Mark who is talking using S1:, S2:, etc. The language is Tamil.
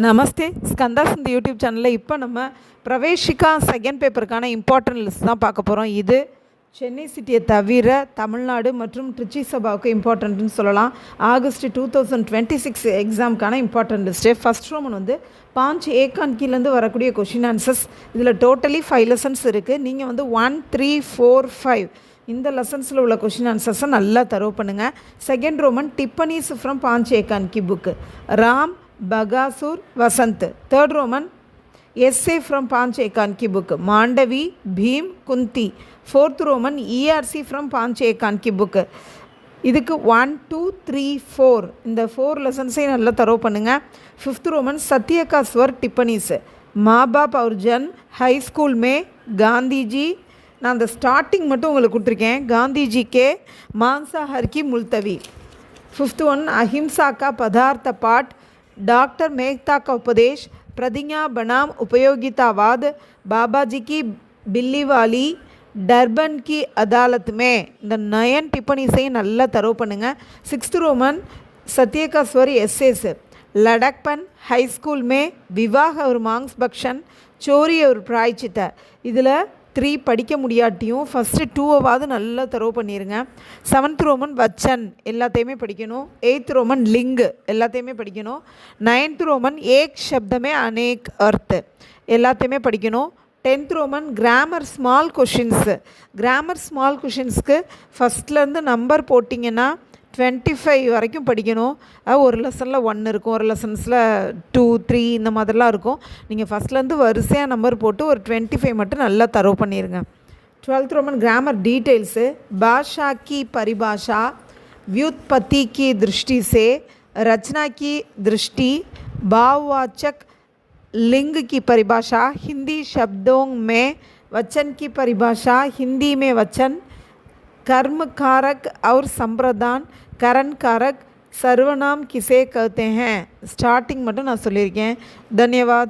S1: நமஸ்தே ஸ்கந்தாஸ் இந்த யூடியூப் சேனலில் இப்போ நம்ம பிரவேஷிகா செகண்ட் பேப்பருக்கான இம்பார்ட்டன்ட் லிஸ்ட் தான் பார்க்க போகிறோம். இது சென்னை சிட்டியை தவிர தமிழ்நாடு மற்றும் திருச்சி சபாவுக்கு இம்பார்ட்டன்ட்னு சொல்லலாம். ஆகஸ்ட் 2026 எக்ஸாமுக்கான இம்பார்ட்டன்ட் லிஸ்ட்டு. ஃபஸ்ட் ரோமன் வந்து 5 ஏகான் கீழேருந்து வரக்கூடிய கொஷின் ஆன்சர்ஸ். இதில் டோட்டலி 5 லெசன்ஸ் இருக்குது. நீங்கள் வந்து 1, 3, 4, 5 இந்த லெசன்ஸில் உள்ள கொஷின் ஆன்சர்ஸை நல்லா தரவு பண்ணுங்கள். செகண்ட் ரோமன் டிப்பனீஸ் ஃப்ரம் 5 ஏகான் கி book, Ram, Bakasur, Vasant. Third Roman SA from 5 ஏகான் கி book, Mandavi, Bhim, Kunti. Fourth Roman ERC from 5 ஏகான் கி புக். இதுக்கு 1, 2, 3, 4 இந்த 4 லெசன்ஸையும் நல்லா தரவு பண்ணுங்கள். ஃபிஃப்த் ரோமன் சத்ய கா ஸ்வர் டிப்பனீஸ், மா பாப் और जन ஹை ஸ்கூல் மே காந்திஜி. நான் அந்த ஸ்டார்டிங் மட்டும் உங்களுக்கு கொடுத்துருக்கேன். காந்திஜி கே மாंसाहार की मुलतवी. फिफ्थ वन अहिंसा का पदार्थ पाठ, डॉक्टर मेहता का उपदेश, प्रतिज्ञा बनाम उपयोगितावाद, बाबा जी की बिल्ली वाली, डर्बन की अदालत में. இந்த 9 டிப்பனிஸையும் நல்லா தரவு பண்ணுங்கள். சிக்ஸ்த் ரோமன் सत्य का स्वर एसेस, लड़कपन, हाई स्कूल में, विवाह और मांस भक्षण, चोरी और प्रायचित. இதில் 3 படிக்க முடியாட்டியும் ஃபஸ்ட்டு 2வாவது நல்லா தரவு பண்ணிடுங்க. செவன்த் ரோமன் வச்சன் எல்லாத்தையுமே படிக்கணும். எயித் ரோமன் லிங் எல்லாத்தையுமே படிக்கணும். நைன்த் ரோமன் ஏக் சப்தமே அநேக் அர்த் எல்லாத்தையுமே படிக்கணும். Tenth Roman grammar small questions. Grammar small கொஷின்ஸ்க்கு ஃபஸ்ட்லேருந்து நம்பர் போட்டிங்கன்னா 25 வரைக்கும் படிக்கணும். அது ஒரு லெசனில் 1 இருக்கும், ஒரு லெசன்ஸில் 2, 3 இந்த மாதிரிலாம் இருக்கும். நீங்கள் ஃபஸ்ட்லேருந்து வரிசையாக நம்பர் போட்டு ஒரு 25 மட்டும் நல்லா தரவு பண்ணிடுங்க. 12th ரோமன் கிராமர் டீட்டெயில்ஸு, பாஷா की परिभाषा, व्युत्पत्ति की दृष्टि से, रचना की दृष्टि, भाववाचक लिंग की परिभाषा, हिंदी शब्दों में वचन की परिभाषा, हिंदी में वचन, कर्म कारक और संप्रदान, करण कारक, सर्वनाम किसे कहते हैं. स्टार्टिंग மட்டும் நான் சொல்லியிருக்கேன். धन्यवाद.